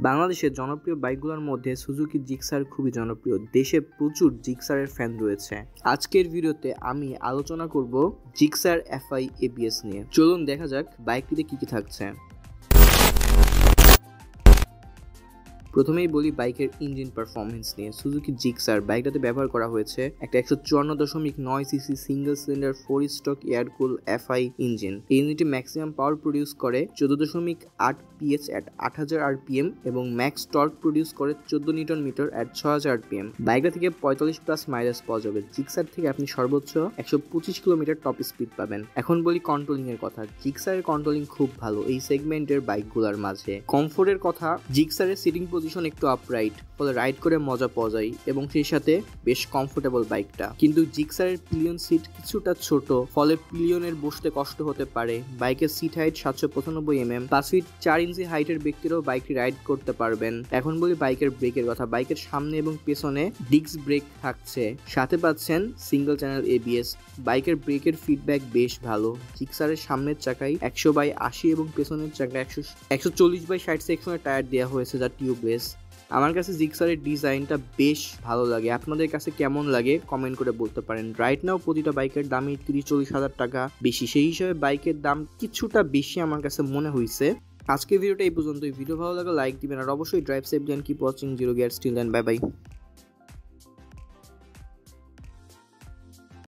বাংলাদেশের জনপ্রিয় বাইকগুলোর মধ্যে সুজুকি জিক্সার খুবই জনপ্রিয়। দেশে প্রচুর জিক্সারের ফ্যান রয়েছে। আজকের ভিডিওতে আমি আলোচনা করব জিক্সার এফআই এবিএস নিয়ে। চলুন দেখা যাক বাইকটিতে কি থাকছে। প্রথমেই বলি বাইকের ইঞ্জিন পারফরমেন্স নিয়ে। সুজুকি জিক্সার বাইকটাতে ব্যবহার করা হয়েছে একটা 154.9 CC single cylinder 4 stroke air কুল এফআই ইঞ্জিন। এই ইঞ্জিনটি ম্যাক্সিমাম পাওয়ার প্রডিউস করে 14.8 পিএইচ এট 8000 আরপিএম এবং ম্যাক্স টর্ক প্রডিউস করে 14 নিউটন মিটার এট 6000 আরপিএম। বাইকটা থেকে 45+ মাইলেজ পাওয়া যাবে। জিক্সার থেকে আপনি সর্বোচ্চ 125 কিলোমিটার টপ স্পিড পাবেন। এখন বলি কন্ট্রোলিং এর কথা। জিক্সারের কন্ট্রোলিং খুব ভালো এই সেগমেন্টের বাইকগুলোর মাঝে। কমফোর্টের কথা, জিক্সারের সিটিং পজিশন একটু আপরাইট, ফলে রাইড করে মজা পাওয়া যায় এবং সেই সাথে বেশ কমফোর্টেবল বাইকটা। কিন্তু জিক্সারের পিলিয়ন সিট কিছুটা ছোট, ফলে পিলিয়নের বসতে কষ্ট হতে পারে। বাইকের সিট হাইট 795 5 ফিট 4 ইঞ্চি হাইটের ব্যক্তিরাও বাইকটি রাইড করতে পারবেন। এখন বলি বাইকের ব্রেকের কথা। বাইকের সামনে এবং পেছনে ডিস্ক ব্রেক থাকছে, সাথে পাচ্ছেন সিঙ্গেল চ্যানেল এবিএস। বাইকের ব্রেকের ফিডব্যাক বেশ ভালো। জিক্সারের সামনের চাকায় 100/80 এবং পেছনের চাকায় 140/60 সেকশনের টায়ার দেওয়া হয়েছে, যা টিউবলেস। আমার কাছে জিক্সারের ডিজাইনটা বেশ ভালো লাগে। আপনাদের কাছে কেমন লাগে কমেন্ট করে বলতে পারেন। রাইট নাও প্রতিটা বাইকের দামই 30-40 হাজার টাকা বেশি। সেই হিসাবে বাইকের দাম কিছুটা বেশি আমার কাছে মনে হয়েছে। আজকের ভিডিওটা এই পর্যন্তই। ভিডিও ভালো লাগলে লাইক দিবেন আর অবশ্যই drive safe and keep watching zero gear still and bye by.